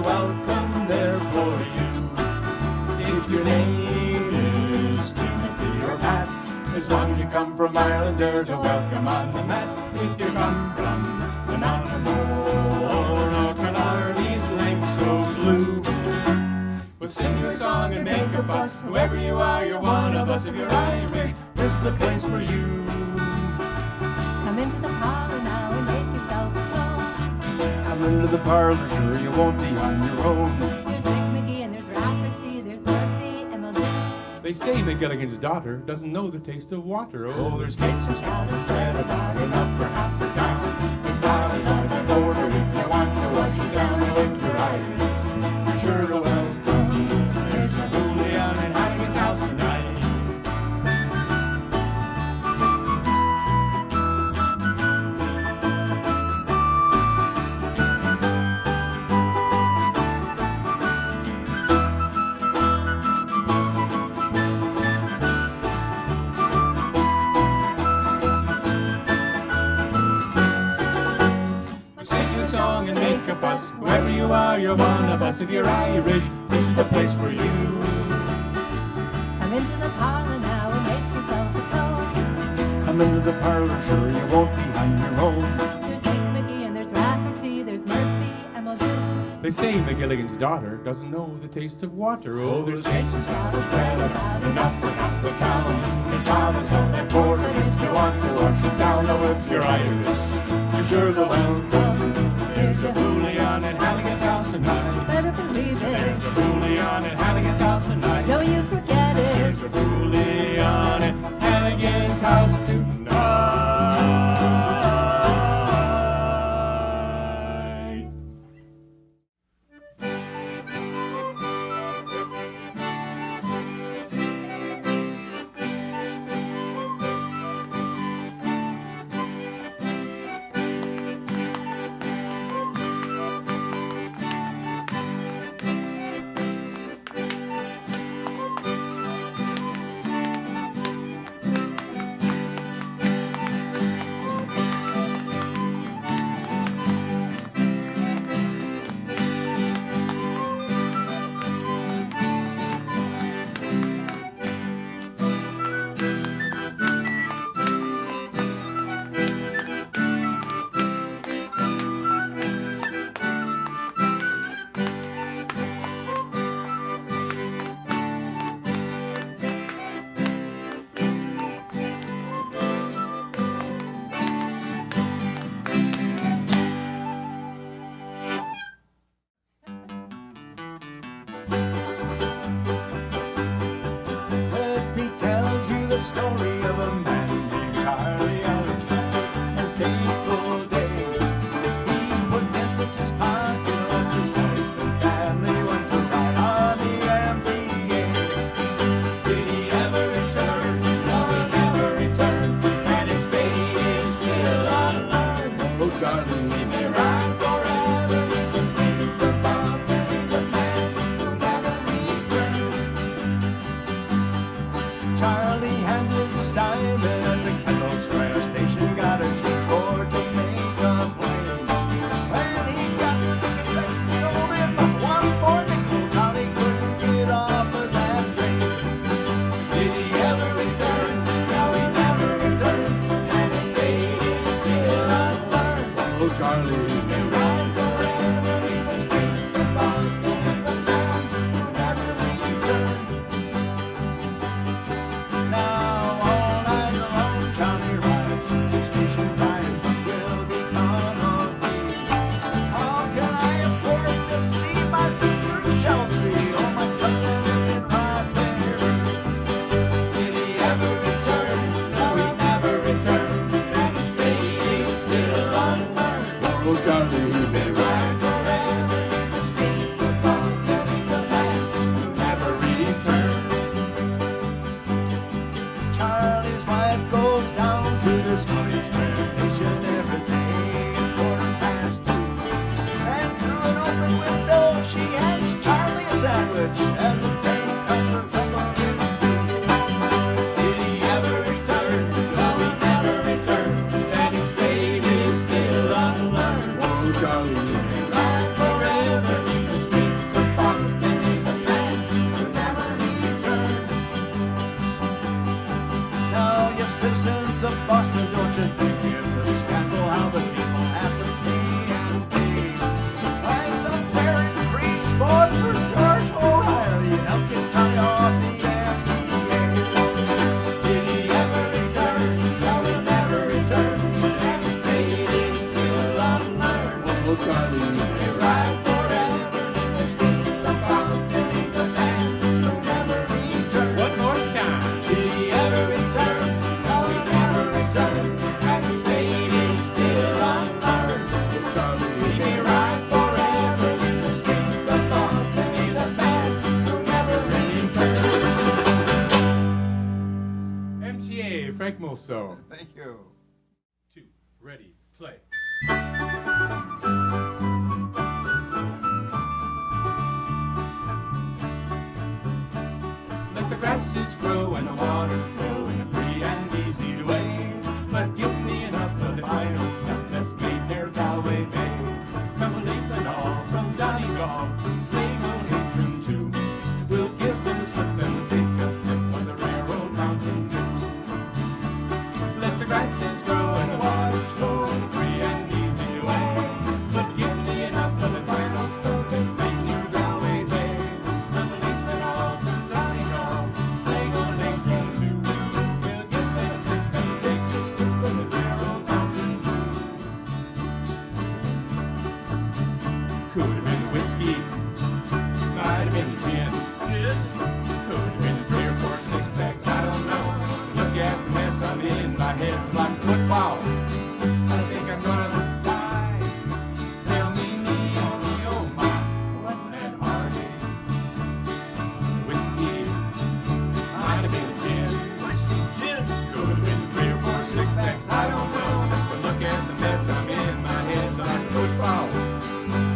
welcome there for you. If your name is Timothy or Pat, as long as you come from Ireland, there's a welcome on the mat. If you come from the mountain or Killarney's lake so blue, we'll sing you a song and make a fuss. Whoever you are, you're one of us. If you're Irish, this is the place for you. Come into the parlor now and make yourself at home. Come into the parlor, sure you won't be on your own. There's Dick McGee and there's Rafferty, there's Murphy and Muldoon. They say McGilligan's daughter doesn't know the taste of water. Oh, there's cakes and salads spread about enough for half the town. There's bottles by the border if you want to wash it down. Oh, if you're Irish, you're sure to welcome. There's a Julian in Hannigan's house tonight. Whoever you are, you're one of us. If you're Irish, this is the place for you. Come into the parlor now and make yourself at home. Come into the parlor, sure you won't be on your own. There's Dick McGee and there's Rafferty, there's Murphy and Muldoon. They say McGilligan's daughter doesn't know the taste of water. Oh, there's cakes and salads spread about enough for half the town. There's bottles on that border if you want to wash it down. Oh, if you're Irish, you're sure to welcome. There's a Julian in Hannigan's house tonight. Better believe it. There's a Julian in Hannigan's house tonight. Don't you forget it. There's a Julian in Hannigan's house tonight. Wonderful so. Thank you. 2, ready, play. Let the grasses grow and the waters flow in a free and easy way. But give me enough of the final stuff that's made near Galway Bay. From policemen all, from Donegal, sleighing on Antrim too. We'll give them a slip and take a sip on the railroad mountain dew. Let the grasses grow and the waters flow in a free and easy way. But give me enough of the final stuff that's made near Galway Bay. From policemen all, from Donegal, sleighing on Antrim too. We'll give them a slip and take a sip on the railroad mountain dew. Could have been whiskey, might have been gin. Could have been 3 or 4 six-packs, I don't know. Look at the mess I'm in, my head's like football. I think I'm gonna die. Tell me, oh my, wasn't that hearty? Whiskey, might have been gin. Could have been 3 or 4 six-packs, I don't know. But look at the mess I'm in, my head's like football.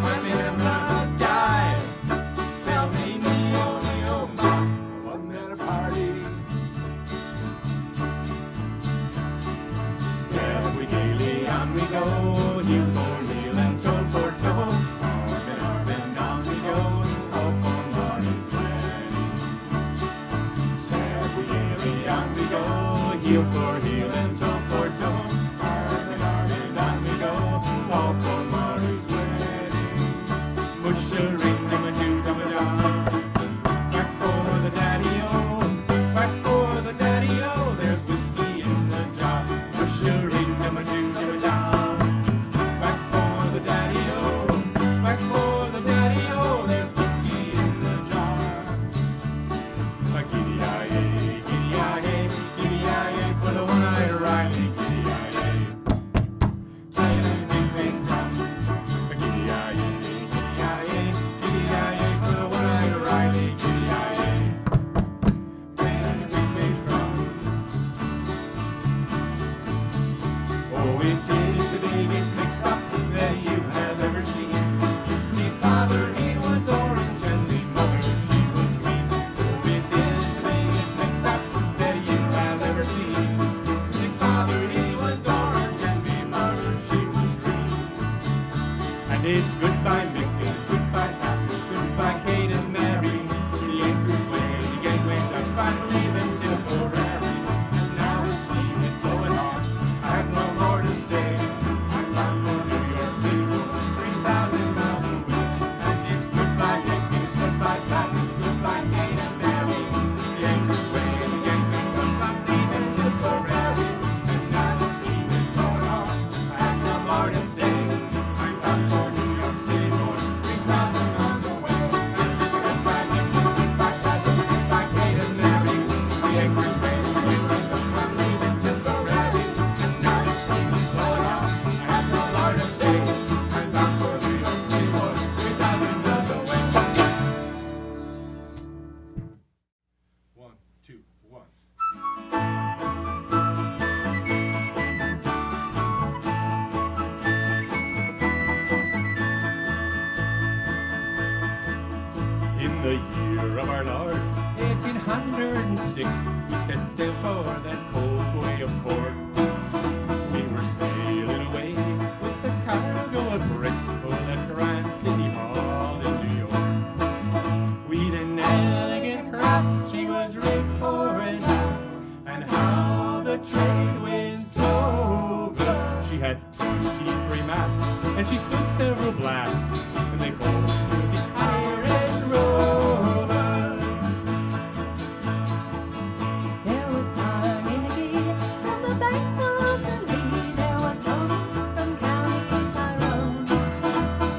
I think I'm gonna die. Tell me, oh my, wasn't that a party? Step we gaily on we go, heel for heel and toe for toe. Arm and down we go, up on Martin's wedding. Step we gaily on we go, heel for heel and toe for toe. Arm and down we go, up on Martin's wedding. Push a ring, dum a doo, dum a da. Back for the daddy-o, back for the daddy-o. There's whiskey in the jar. Push a ring, dum a doo, dum a da. Back for the daddy-o, back for the daddy-o. There's whiskey in the jar. Giddy-yi-yi, giddy-yi-yi, giddy-yi-yi for the one-eyed Riley. Giddy-yi-yi, playing and big things drum. Giddy-yi-yi, giddy-yi-yi, giddy-yi-yi for the one-eyed Riley. Giddy-yi-yi, playing and big things drum. Oh, it is the biggest mix-up that you have ever seen. The father, he was orange, and the mother, she was green. Oh, it is the biggest mix-up that you have ever seen. The father, he was orange, and the mother, she was green. And it's goodbye Mick, it's goodbye Pat, it's goodbye Kate and Mary. The anchor's way, the gang went up, I believe in Tipperary. And now the steam is blowing on, I have no more to say. I'm bound for New York City, 3,000 miles away. And it's goodbye Mick, it's goodbye Pat, it's goodbye Kate and Mary. The anchor's way, the gang went up, I'm leaving Tipperary. And now the steam is blowing on, I have no more to say. I'm bound for New York City, 3,000 miles away. And it's goodbye Mick, it's goodbye Pat, it's goodbye Kate and Mary. The anchor's way, the gang went up, I'm leaving Tipperary. And now the steam is blowing on, I have no more to say. I'm bound for New York City, 3,000 miles away. 1, 2, 1. In the year of our Lord, 1806, we set sail for that cold way of Cork. We were sailing away with a cargo of bricks for that grand city hall in New York. We'd an elegant craft, she was rigged fore and aft, and how the trade winds drove her. She had 23 masts, and she stood several blasts, and they called her the Irish Rover. There was Carnegie from the banks of the Lee. There was Tony from County Tyrone.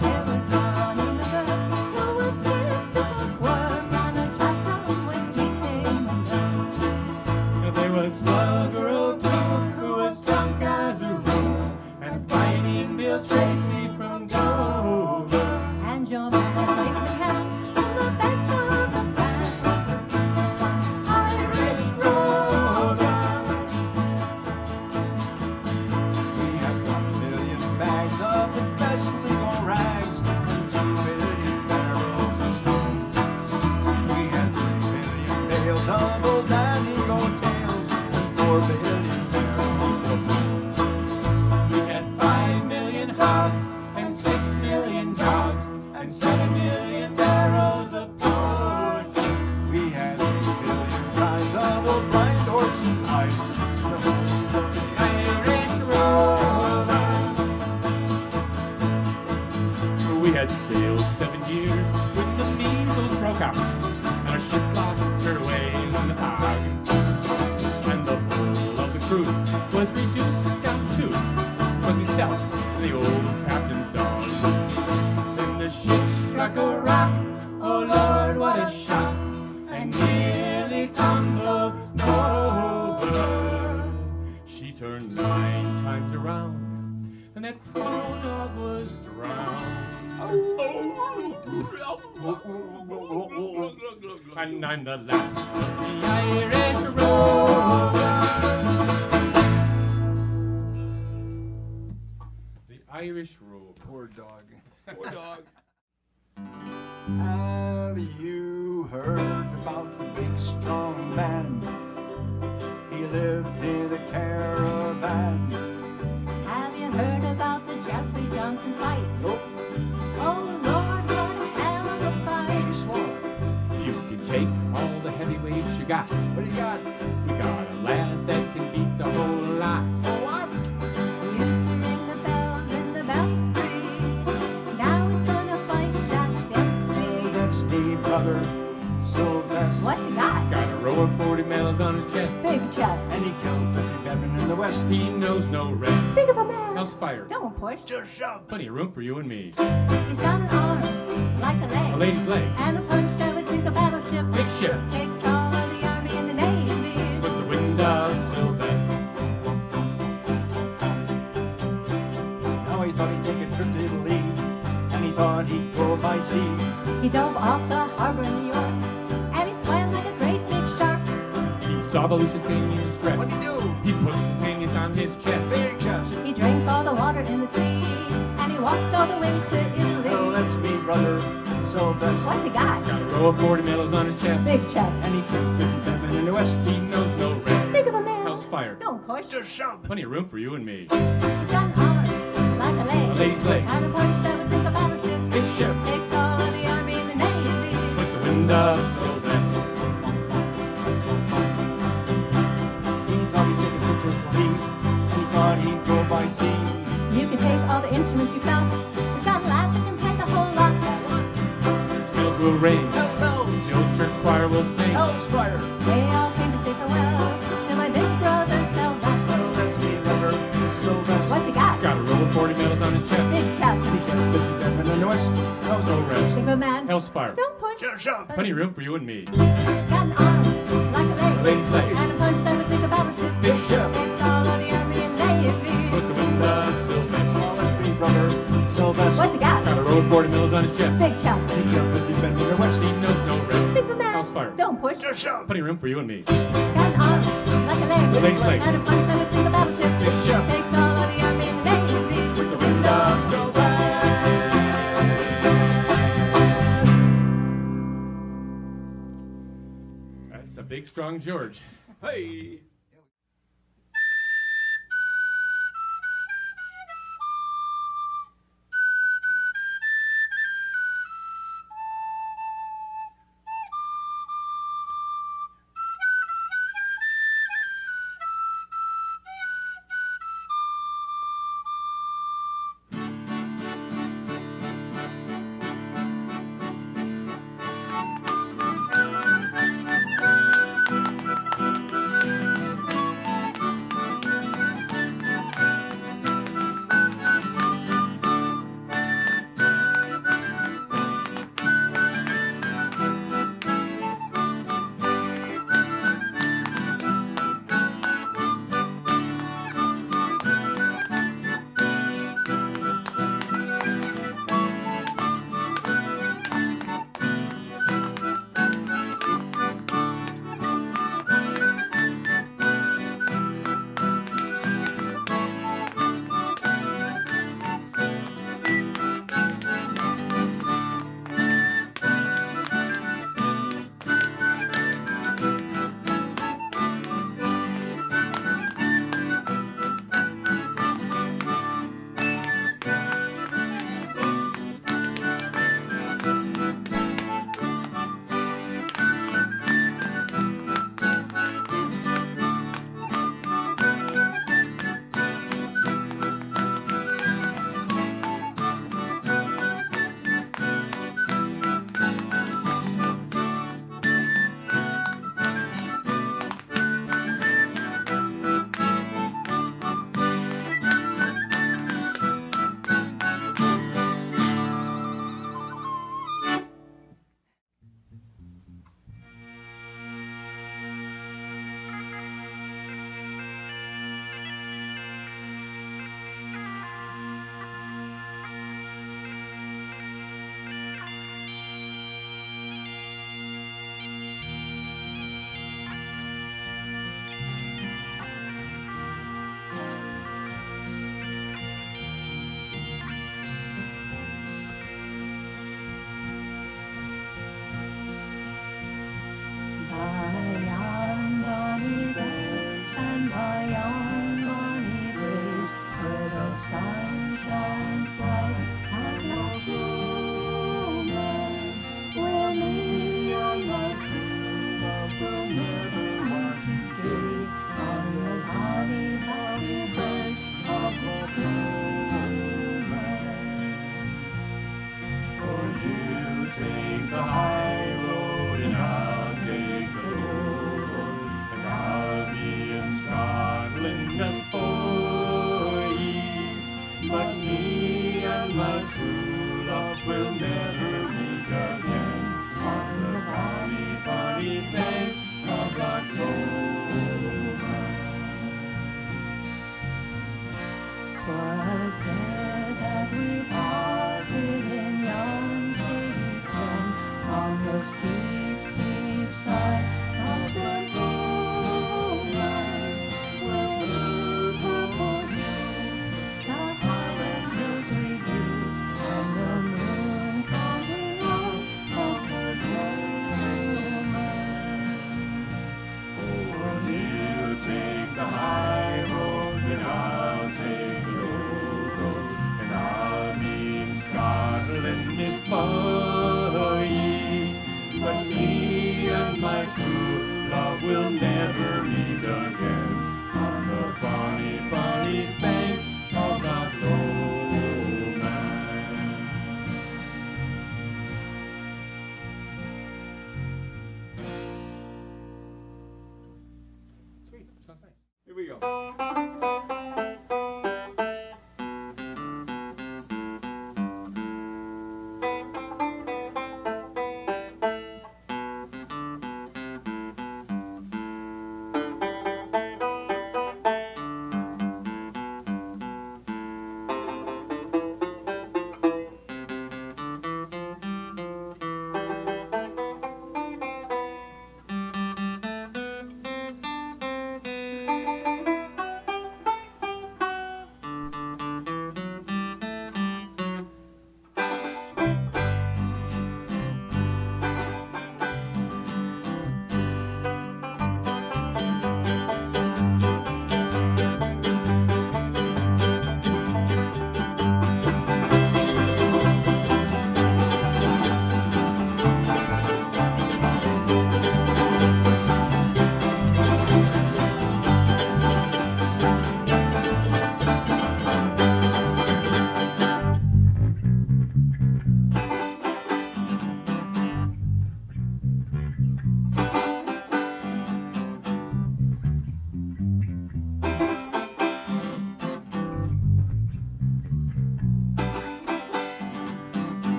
There was Johnny McGurk, who was six of work on a shotgun with sleeping alone. There was Slugger O'Toole, who was drunk as a rule, and Fighting Bill Tracy from Dover. And your man McCann from the banks of the Brant was the Irish Rover. broke out, and our ship lost her way in the fog. And the whole of the crew was reduced down to myself and the old captain's dog. Then the ship struck a rock, oh Lord, what a shock, and nearly tumbled over. She turned 9 times around, and that poor old dog was drowned. And I'm the last of the Irish Rover. The Irish Rover. Poor dog. Poor dog. Have you heard about the big strong man? He lived in a caravan. Have you heard about the Jeffrey Johnson fight? Nope, Oh Lord, what a hell of a fight! she swore. You can take all the heavyweights you got. What do you got? We got a lad that can beat the whole lot. What? He used to ring the bells in the belfry. Now he's gonna fight Jack Dempsey. That's me, brother. So that's What's he got? Got a row of 40 medals on his chest. Big chest. And he killed 57 in the West. He knows no rest. Big of a man. House fire. Don't push. Just shove. Plenty of room for you and me. He's got an arm like a leg. A lady's leg. And a punch that would sink a battleship. Big ship. Takes all of the army and the navy. With the wind of Sylvester. Now he thought he'd take a trip to Italy, and he thought he'd go by sea. He dove off the harbor in New York, and he swam like a great big shark. He saw the Lusitanian distress. What'd he do? He put companions on his chest. Big chest. He drank all the water in the sea, and he walked all the way to Italy. Oh, that's me, brother. So that's What's he got? Got a row of 40 medals on his chest. Big chest. and he killed 57 in the West. He knows no rest. Big of a man. House fire. Don't push. Just shove. Plenty of room for you and me. He's got an arm like a leg. A lady's leg. And a punch that would sink a battleship. Big ship. Takes all of the army and the navy. With the wind of Sylvester. He thought he'd take a trip to Italy, and he thought he'd go by sea. You can take all the instruments you felt. We've got a lad that can play the whole lot. Bells will ring. Hello, The old church choir will sing. Hellspire. They all came to say farewell to my big brother Sylvester. Oh, that's me, brother. So that's What's he got? Got a row of 40 medals on his chest. Big chest. he killed 57 in the West. Knows no rest. Big of a man. House fire. Don't push. Just shove. Plenty of room for you and me. Got an arm like a leg. A lady's leg. And a punch that would sink a battleship. Big ship. Takes all of the army and navy. With the wind of Sylvester. Oh, that's me, brother. So that's What's he got? Got a row of 40 medals on his chest. Big chest. he killed 57 in the West. He knows no rest. Big of a man. House fire. Don't push. Just shove. Plenty of room for you and me. Got an arm like a leg. A lady's leg. And a punch that would sink a battleship. Big ship. Takes all of the army and the navy. With the wind of Sylvester. That's a big, strong George. Hey. the steep, steep side of the lowland will move for you. The highlands hills review, and the moon coming out of her doorland. Will you take the high road, and I'll take the low road, and I'll be in Scotland if ye. But me and my true love will never meet again on the bonny, bonny bank of that lowland. Sweet, sounds nice. Here we go.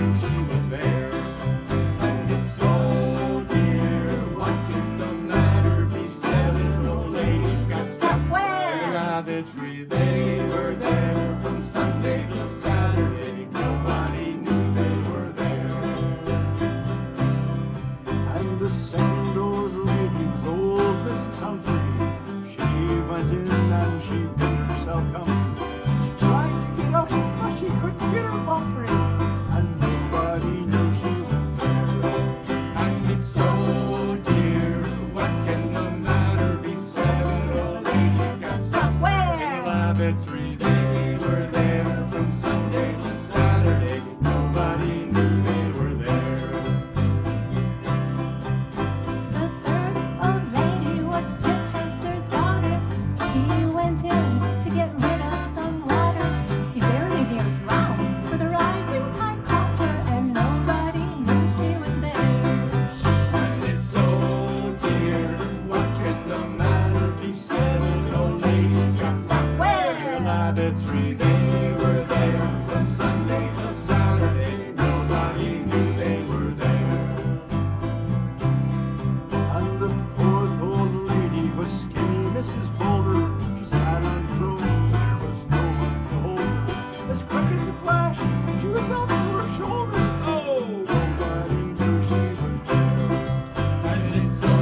knew she was there. And it's so dear, what can the matter be? Seven old ladies got stuck Where? in the lavatory. They were there from Sunday to Saturday. Nobody knew they were there. And the second old lady was old Mrs. Humphrey. She went in and she made herself come. She tried to get up, but she couldn't get up off free. And nobody knew she was there. And it's so dear, what can the matter be? Seven old ladies got stuck in the Where? lavatory. They were there from Sunday to Saturday. Nobody knew they were there. The third old lady was Chichester's daughter. She went in to get rid of some water. She very near drowned, for the rising tide caught her, and nobody knew she was there. And it's so dear, what can the matter be? Seven old ladies got stuck in the Where? lavatory. They were there from Sunday to Saturday. Nobody knew they were there. And the fourth old lady was skinny Mrs. Boulder. She sat on the throne, there was no one to hold her. As quick as a flash, she was up to her shoulder. Oh! Nobody knew she was there. And it's so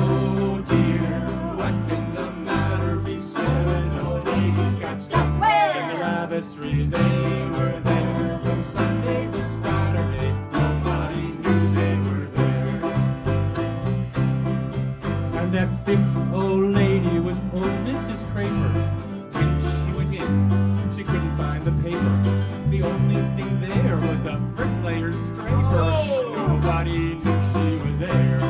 dear, what can the matter be? Seven old ladies got stuck in the Where? lavatory. They were there from Sunday to Saturday. Nobody knew they were there. And that fifth old lady was old Mrs. Craper. When she went in, she couldn't find the paper. The only thing there was a bricklayer's scraper. Oh! Nobody knew she was there.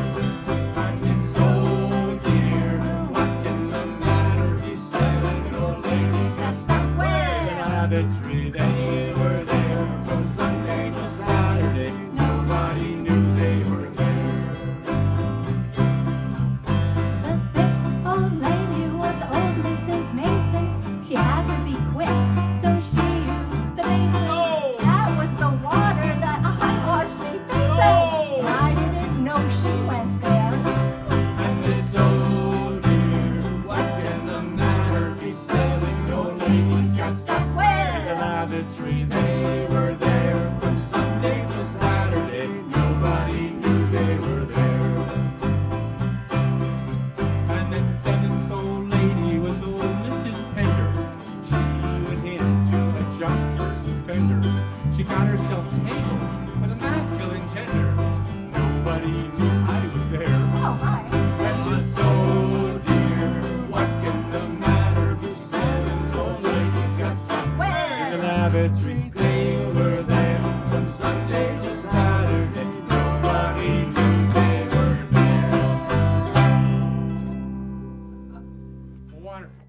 And it's so dear, what can the matter be? Seven old ladies got stuck in the Where? lavatory. They were there from Sunday to Saturday. Nobody knew they were there. The sixth old lady was old Mrs. Mason. She had to be quick, so she used the basin. No! That was the water that I washed me facing. No! I didn't know she went there. And it's so dear, what can the matter be? Seven old ladies got stuck in the Where? lavatory. They were there from Sunday to Saturday. Nobody knew they were there. And that seventh old lady was old Mrs. Pender. She went in to adjust her suspender. She got herself tangled with a masculine gender. Nobody knew I was there. Oh, my. And it's so dear, what can the matter be? Seven old ladies got stuck in the Where? lavatory. They were there from Sunday to Saturday. Nobody knew they were there. Wonderful.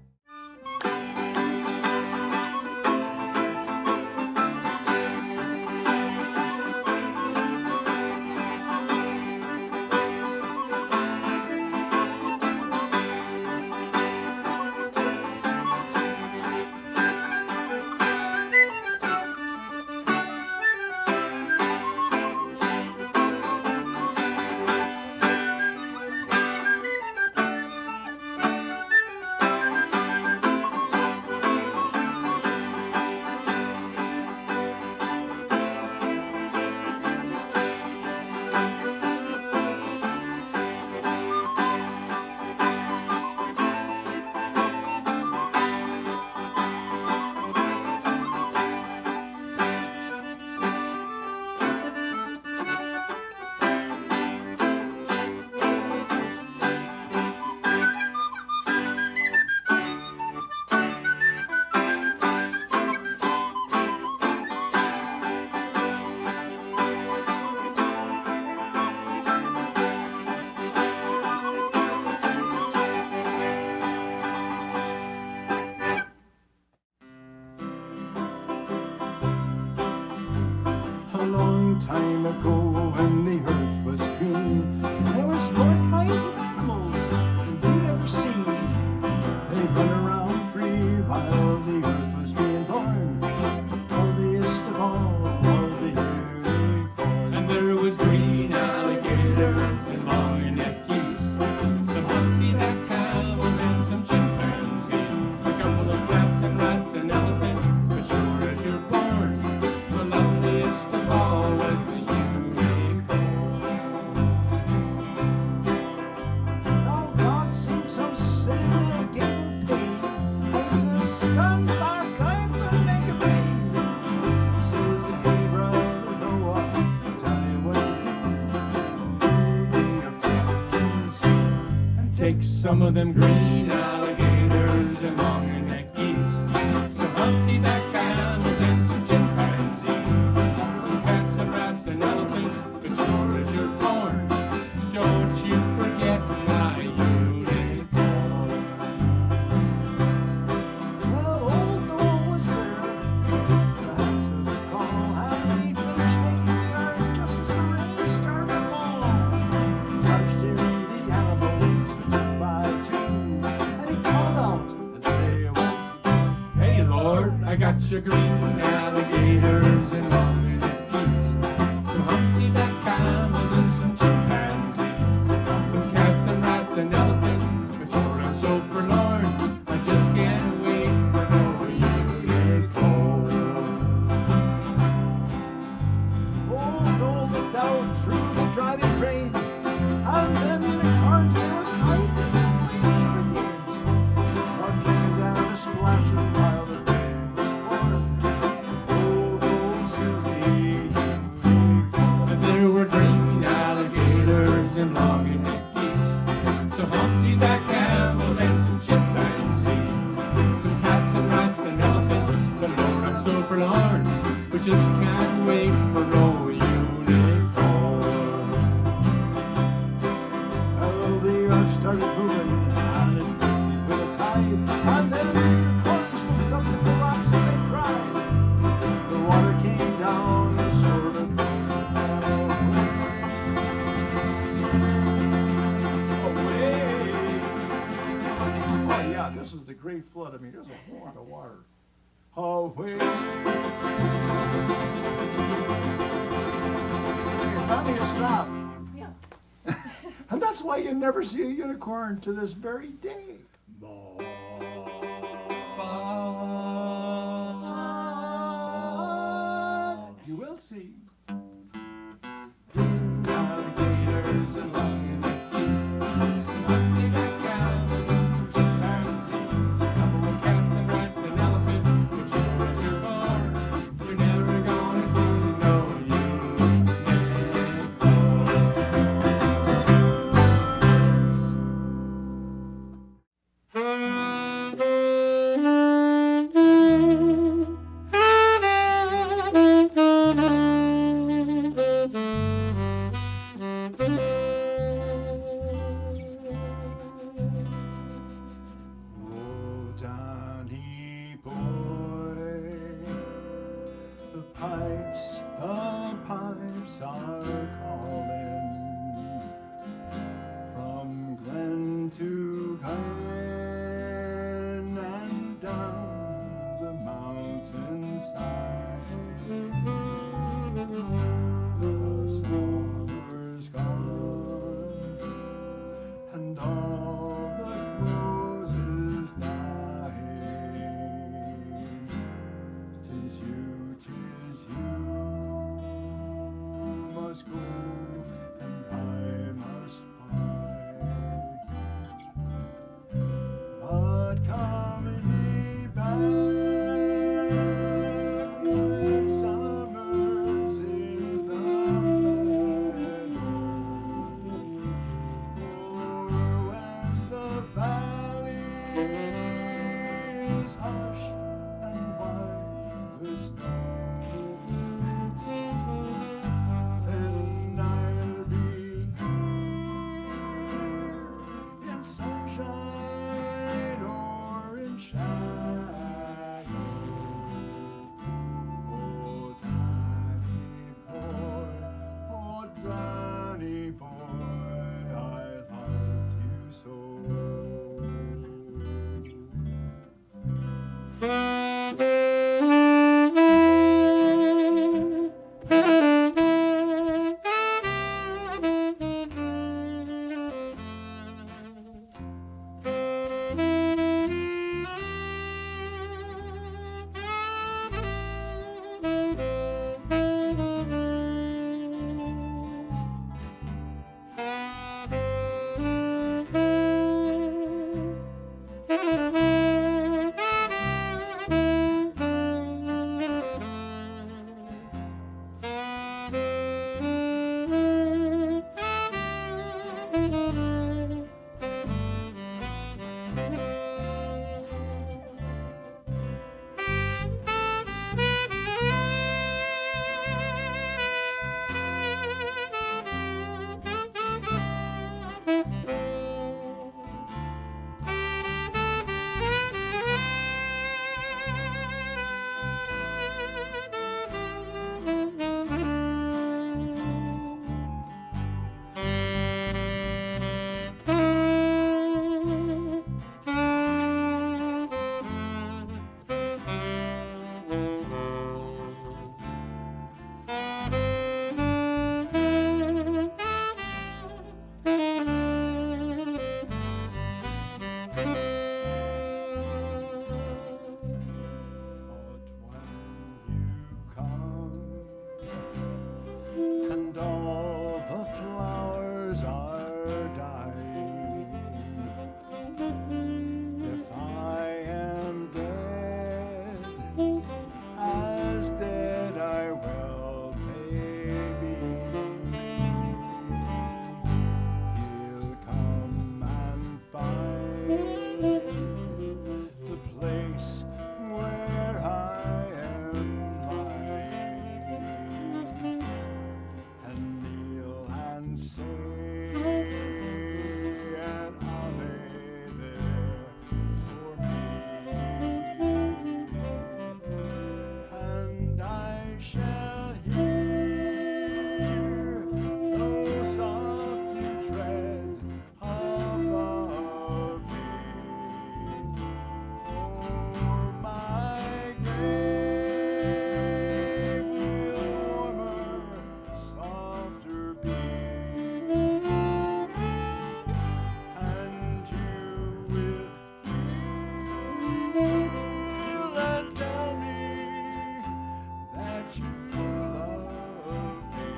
A long time ago, when the earth was green, there was more kinds of animals than you'd ever seen. They'd run around free while the earth was being born. Earliest of all was the unicorn. take some of them green alligators and long-necked geese, some humpty-back camels and some chimpanzees, some cats and rats and elephants, but sure as your corn, don't you forget my unicorn. Well, old Noel was there to answer the call, and he finished making the iron just as the rain started to fall. Marched in the animals two by two, and he called out as they awoke. Hey Lord, I got your green alligators and long-necked geese, some humpty-back camels and some chimpanzees, some cats and rats and elephants, but sure I'm so forlorn, I just can't wait for no unicorn. Old Noel looked out through the driving rain, and then unicorns they was hiding in place of the games. Or came down a splashing while the rain was pouring. Oh, those silly unicorns. And there were green alligators and long-necked geese, some humpty-back camels and some chimpanzees, some cats and rats and elephants, but Lord, I'm so forlorn, we just can't wait for no unicorn. Well, the earth started moving, and it drifted with a tide. And then the unicorns looked up at the rocks and they cried. The water came down and sort of threw them away. Oh yeah, this is the Great Flood. I mean, there's a whole lot of water. Away. Hey, finally it stopped. Yeah. And that's why you never see a unicorn to this very day. You will see. Green alligators and long-necked geese, some humpty-back camels and some chimpanzees, a couple of cats and rats and elephants, but sure as you're born, you're never gonna see no Oh, Danny boy, the pipes are calling from glen to glen and down the mountainside. The summer's gone and all the roses dying. 'Tis you must go and I must buy. But coming back when summer's in the meadow, when the valley is hushed and white with snow, and say, and I'll lay there for me, and I shall hear those softly tread above me. Oh, my grave will warmer, softer be, and you will feel and tell me that you love me.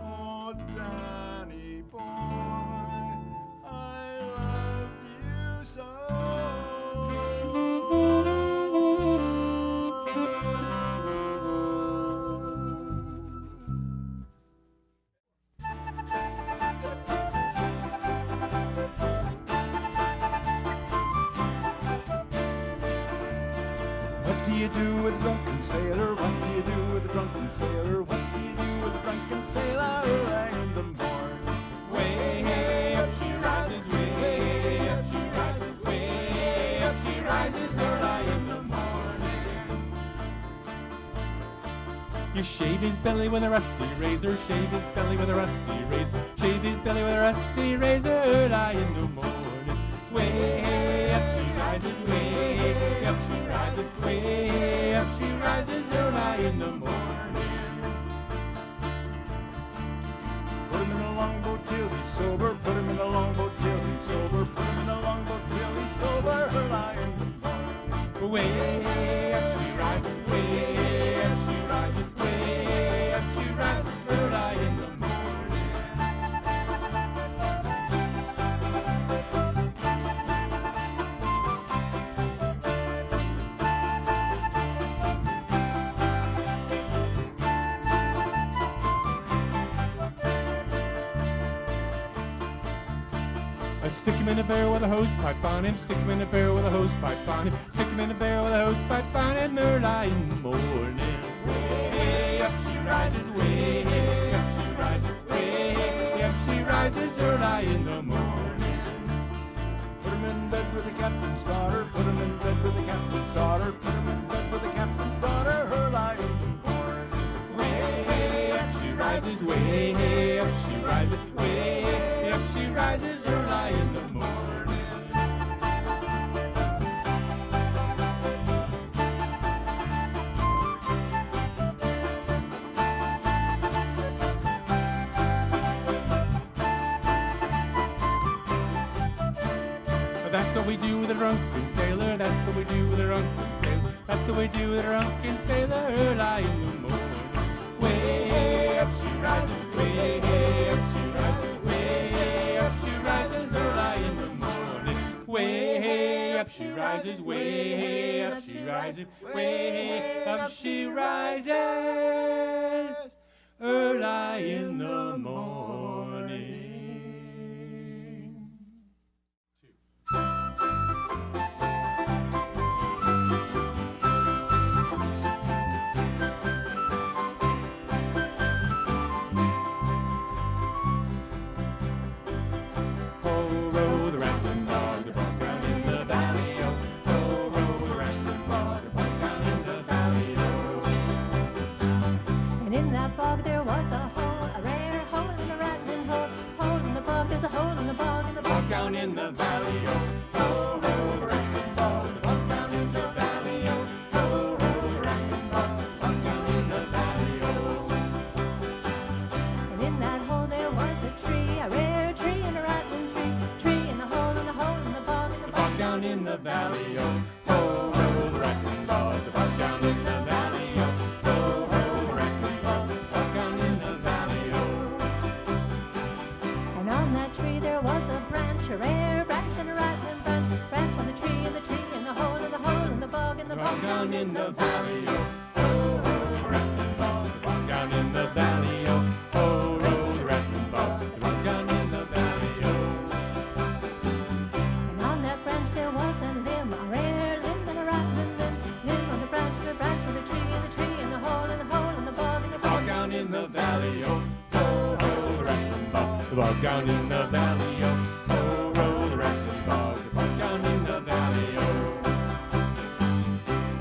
Oh, Danny boy, I love you so. What do you do with a drunken sailor? What do you do with a drunken sailor? What do you do with a drunken sailor early in the morning? Way up she rises, way up she rises, way up she rises early in the morning. You shave his belly with a rusty razor, shave his belly with a rusty razor, shave his belly with a rusty razor early in the morning. Way up she rises, way up she rises, way up she rises early in the morning. Put him in a longboat till he's sober, put him in a longboat till he's sober, put him in a longboat till he's sober early in the morning. Way up she rises, way up she rises, way up she rises early in the morning. I stick him in a barrel with a hose pipe on him, stick him in a barrel with a hose pipe on him, stick him in a barrel with a hose pipe on him early in the morning. Way up she rises, way up she rises, way up she rises early in the morning. Put him in bed with the captain's daughter, put him in bed with the captain's daughter, put him in bed with the captain's daughter early in the morning. Way up she rises, way up she rises, way up she rises early in the morning. That's what we do with a drunken sailor, that's what we do with a drunken sailor, that's what we do with a drunken sailor early in the morning. Way up she rises, way up she rises, way up she rises early in the morning. Way up she rises, way up she rises, way up she rises early in the morning. And in that bog there was a hole, a rare hole and a rattling hole. Hole in the bog, there's a hole in the bog, in the bog Down in the valley, oh, ho, ho, rattling bog. Walk down in the valley, oh, ho, ho, rattling bog. Walk down in the valley, oh. And in that hole there was a tree, a rare tree and a rattling tree. Tree in the hole, in the hole, in the bog, in the bog. Walk down in the valley, oh, ho, ho, rattling bog. Walk down in the valley, oh, ho, ho, rattling bog. Walk down in the valley, oh. And on that tree there was a branch, a rare branch and a rattling branch. Branch on the tree, in the tree, in the hole, in the hole, in the bog, in the bog. Walk down in the valley, oh, ho, ho, rattling bog. Walk down in the valley, oh, ho, ho, rattling bog. Walk down in the valley, oh. And on that branch there was a limb, a rare limb and a rattling limb. Limb on the branch, on the tree, in the tree, in the the bog down in the valley, oh, oh, roll the rattling bog, the bog down in the valley, oh.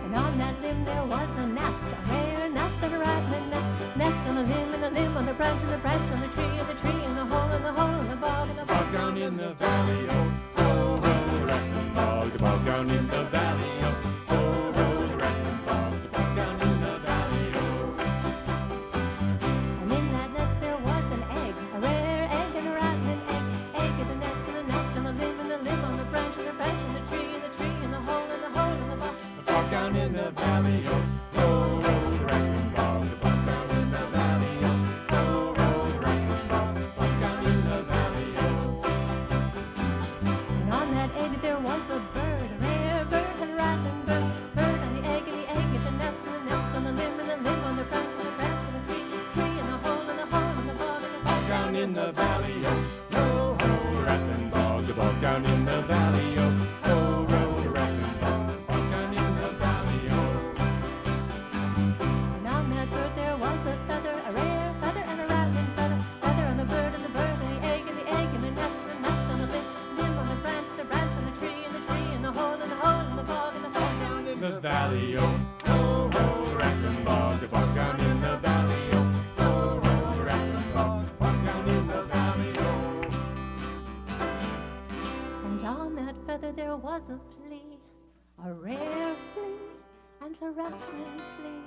And on that limb there was a nest, a rare nest and a rattling nest. Nest on the limb and the limb on the branch and the branch on the tree and the tree and the hole and the hole and the bog and the Bog down in the valley, oh, oh, roll the rattling bog, the bog down in the valley, oh, oh, roll the rattling bog, the bog down in the valley, oh. And in that nest there was an egg, a rare egg and a rattling egg. Egg in the nest and the nest and the limb and the limb on the branch and the branch and the tree and the tree and the hole and the hole and the bog. The bog down in the valley, oh, oh, roll the rattling bog, the bog down in the valley, oh, oh, roll the rattling bog, the bog down in the valley, oh. And on that egg there was a bird, a rare bird and a rattling bird. Bird and the egg in the nest and the nest on the limb and the limb on the branch and the branch and the tree, tree and the hole and the hole and the bog and the bog. Down in the valley, oh, oh, oh, rattling bog, the bog down in the valley, oh, oh, roll the rattling bog, the bog down in the valley, oh. And on that bird there was a feather, a rare feather and a rattling feather. Feather on the bird and the bird and the egg and the nest and the nest on the limb, limb on the branch on the tree and the hole and the hole and the bog and the bog down in The valley, oh, oh, roll the rattling bog, the bog down in the valley, oh, oh, roll the rattling bog, the bog down in the valley, oh. And on that feather there was a flea, a rare flea and a rattling flea.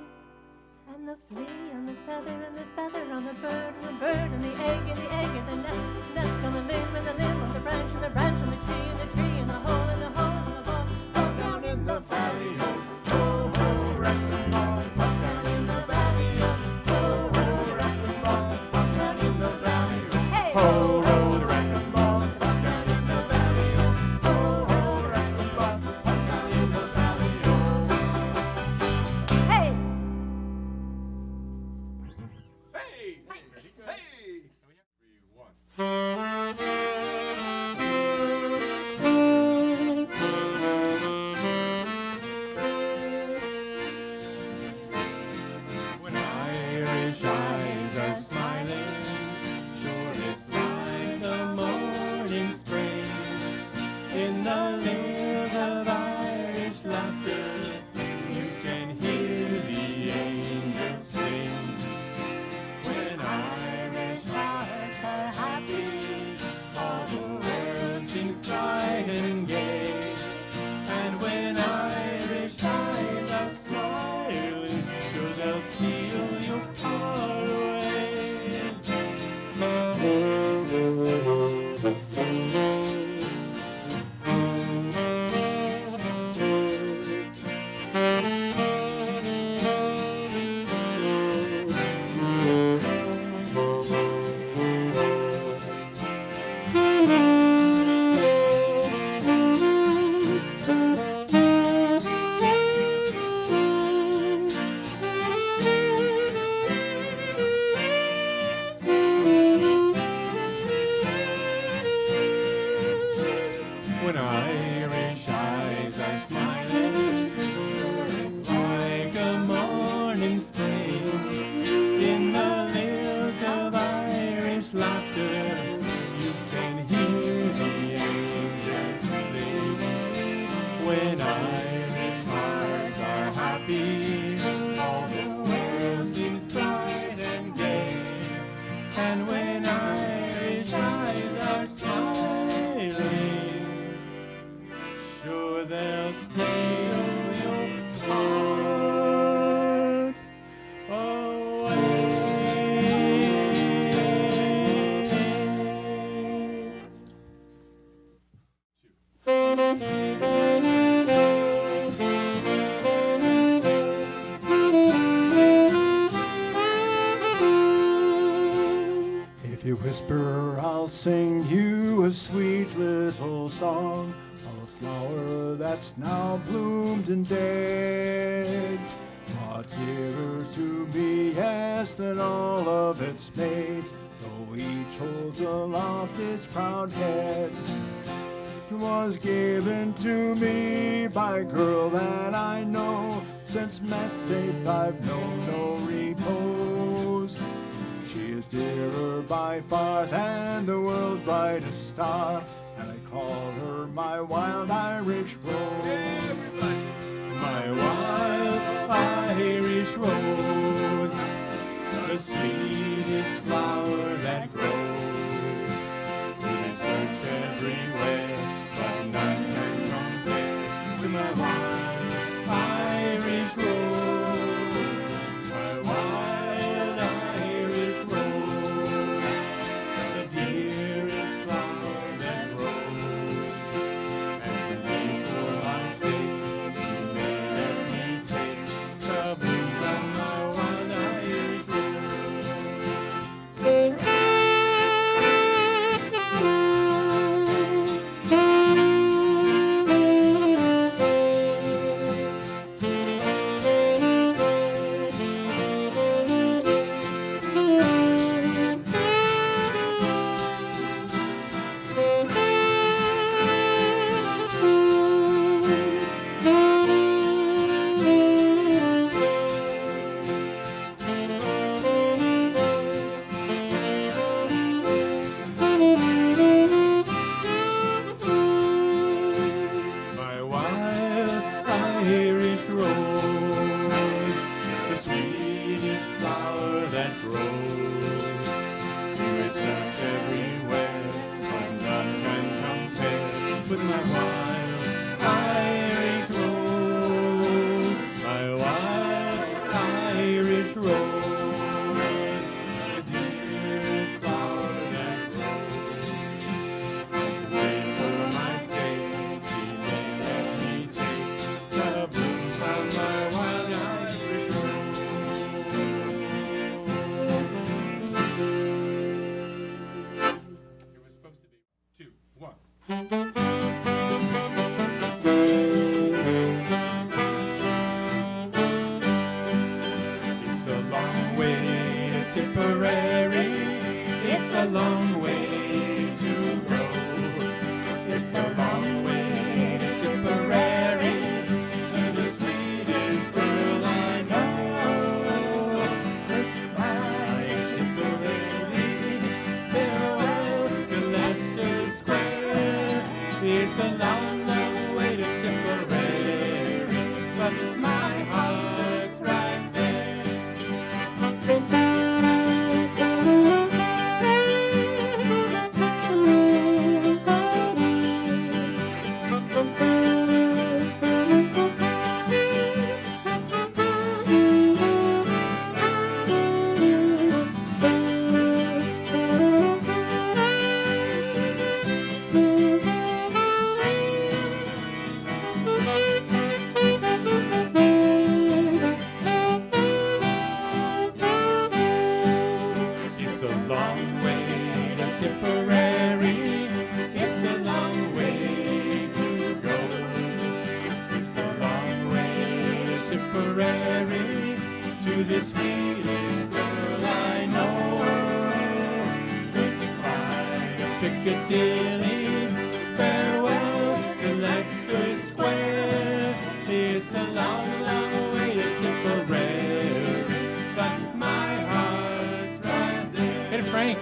And the flea on the feather and the feather on the bird and the egg and the nest on the limb and the limb on the branch and the branch on the tree and the hole and the hole and the bog. Bog down in the valley, oh, oh, oh, rattling bog, bog down in the valley, oh, oh, oh, rattling bog, bog down in the valley, oh. Hey! Oh, roll the rattling bog, bog down in the valley, oh, oh, oh, rattling bog, bog down in the valley, oh. Hey! Hey! Hey! 3, 1. When Irish eyes are smiling, sure it's like the morning spring. In the lilt of Irish laughter, you can hear the angels sing. When Irish hearts are happy, all the world seems bright and gay. And when Irish eyes are smiling, sure they'll steal your heart away. When Irish eyes are smiling, it's like a morning spring. In the lilt of Irish laughter, you can hear the angels sing. When Irish hearts are happy, all the world seems bright and gay. And when Irish eyes are smiling, sure they'll steal your heart away. If you whisper, I'll sing you a sweet little song of a flower that's now bloomed and dead. Not dearer to me yes than all of its mates, though each holds aloft its proud head. It was given to me by a girl that I know. Since met faith I've known no repose. She is dearer by far than the world's brightest star, and I call her my wild Irish rose. Everybody. My wild Irish rose, the sweetest flower that grows. We search everywhere, but none can compare to my wild Irish rose. My wild Irish rose, the dearest flower that grows. And someday for my sake, she may let me take the bloom from my wild Irish rose. My wild Irish rose, the sweetest flower that grows. We search everywhere, but none can compare with my wild Irish rose. My wild Irish rose, the dearest flower that grows. As a way for my sake, she may let me take the bloom from my wild Irish rose. It was supposed to be 2, 1. It's a long way to Tipperary. It's a long way to go. It's a long way to Tipperary, to the sweetest girl I know. Goodbye, Tipperary. Farewell to Leicester Square. It's a long, long way to Tipperary, but my heart's right there. It's a long way to Tipperary. It's a long way to go. It's a long way to Tipperary, to the sweetest girl I know. Goodbye to Piccadilly, farewell to Leicester Square. It's a long, long way to Tipperary, but my heart's right there. Hit it, Frank.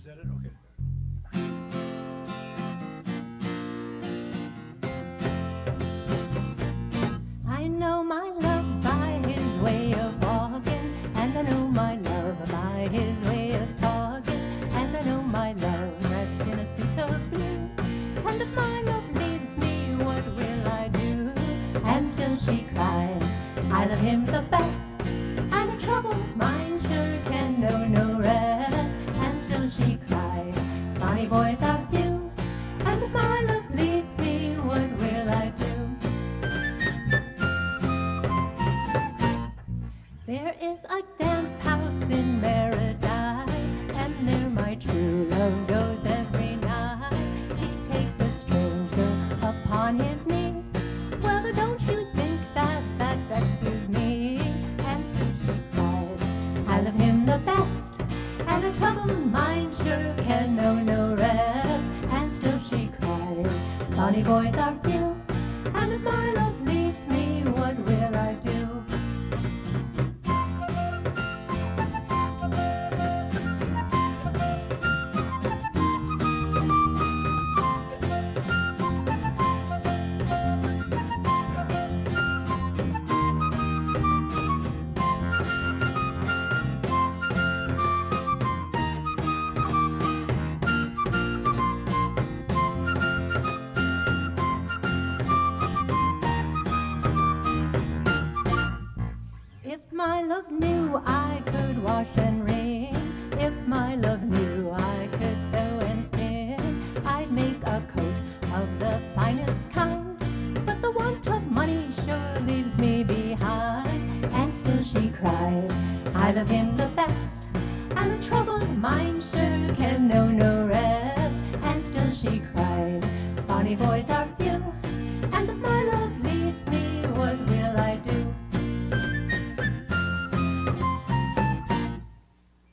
Was that it? Okay. I know my love by his way of walking, and I know my love by his way of talking, and I know my love dressed in a suit of blue. And if my love leaves me, what will I do? And still she cried, I love him the best, and a troubled mind sure can know no rest. And still she cried, bonny boys are few, and if my love leaves me, what will I do? There is a dance house in Merida, and there my true love goes every night. He takes a strange girl upon his knee. Well, don't you think that vexes me? And still she cried, I love him the best, and a troubled mind sure can know no rest. And still she cried, bonny boys are few, and if my love leaves me, what will I do? If my love knew I could wash and wring, if my love knew I could sew and spin, I'd make a coat of the finest kind. But the want of money sure leaves me behind. And still she cried, I love him the best, and a troubled mind sure can know no rest. And still she cried, bonny boys are few, and if my love leaves me, what will I do?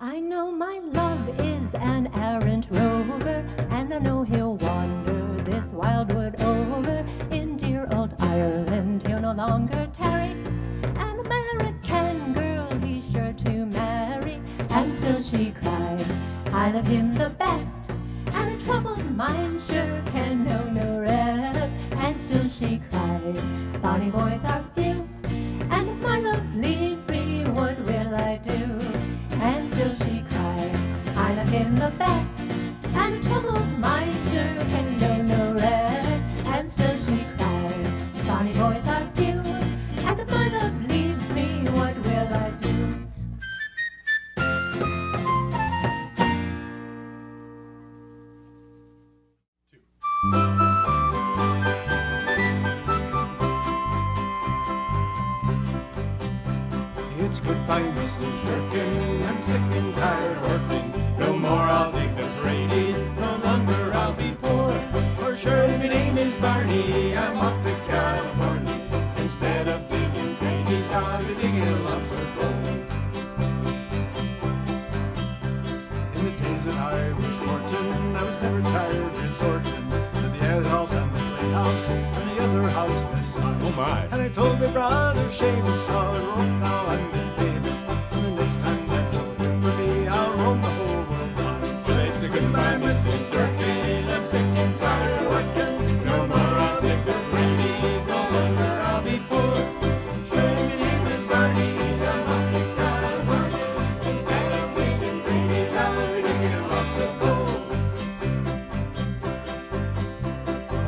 I know my love is an errant rover, and I know he'll wander this wildwood over. In dear old Ireland he'll no longer tarry, an American girl he's sure to marry. And still she cried, I love him the best, and a troubled mind sure can know no rest. And still she cried, bonny boys are few, and if my love leaves me, what will I do? And still she cried, I love him the best, and a troubled mind sure can know no rest. And still she cried, bonny boys are few, and if my love leaves me, what will I do? It's goodbye, Mrs. Durkin. I'm sick and tired of working. No more I'll dig the Brady's. No longer I'll be poor. For sure my name is Barney. I'm off to California. Instead of digging Brady's, I'll be digging lots of gold. In the days that I was courting, I was never tired of resorting to the alehouse and the playhouse and the other house beside. Oh my. And I told my brother Seamus how I wrote now I'm been famous. And the next time that you'll hear from me, I'll roam the whole world wide. Well, it's a goodbye, Mrs. Durkin. I'm sick and tired of working. No more I'll dig the Brady's. No longer I'll be poor. Sure, my name is Barney. I'm off to California. Instead of digging Brady's, I'll be digging lots of gold.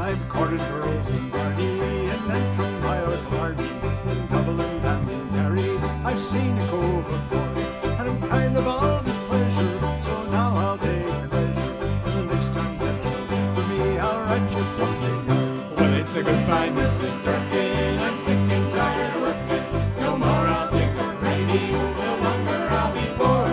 I've courted girls in Barney and then from my old Barney in Dublin and in Derry. I've seen a cove of gold, and I'm tired of all this pleasure. So now I'll take a leisure, and the next time that you'll hear from me, I'll write you from the yard. Well, it's a goodbye, Mrs. Durkin. I'm sick and tired of working. No more I'll dig the Brady's. No longer I'll be poor.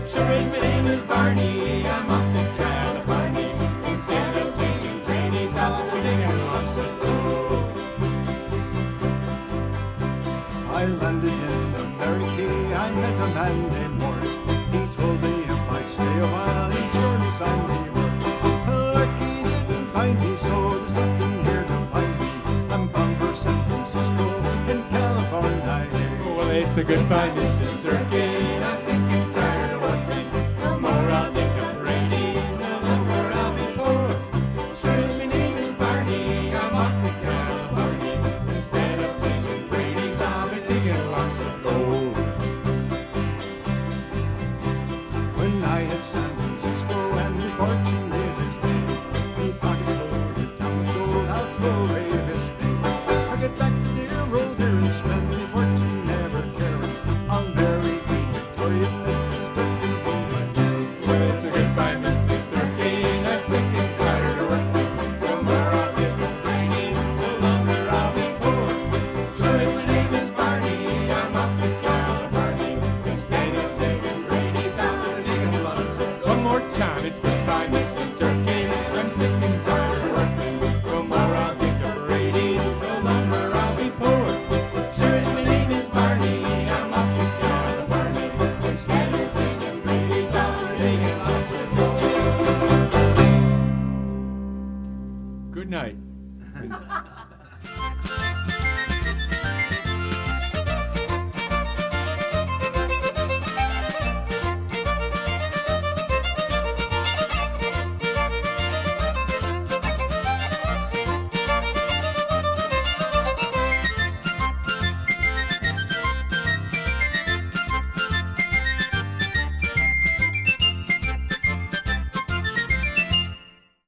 Sure as my name is Barney, I'm off to California. Instead of digging Brady's, I'll be digging lots of gold. I landed in America, I met a man named Mort. He told me if I'd stay a while, he'd sure me find me work. Lucky didn't find me, so there's nothing here to find me. I'm bound for San Francisco in California. Well, it's a goodbye, Mrs. Durkin.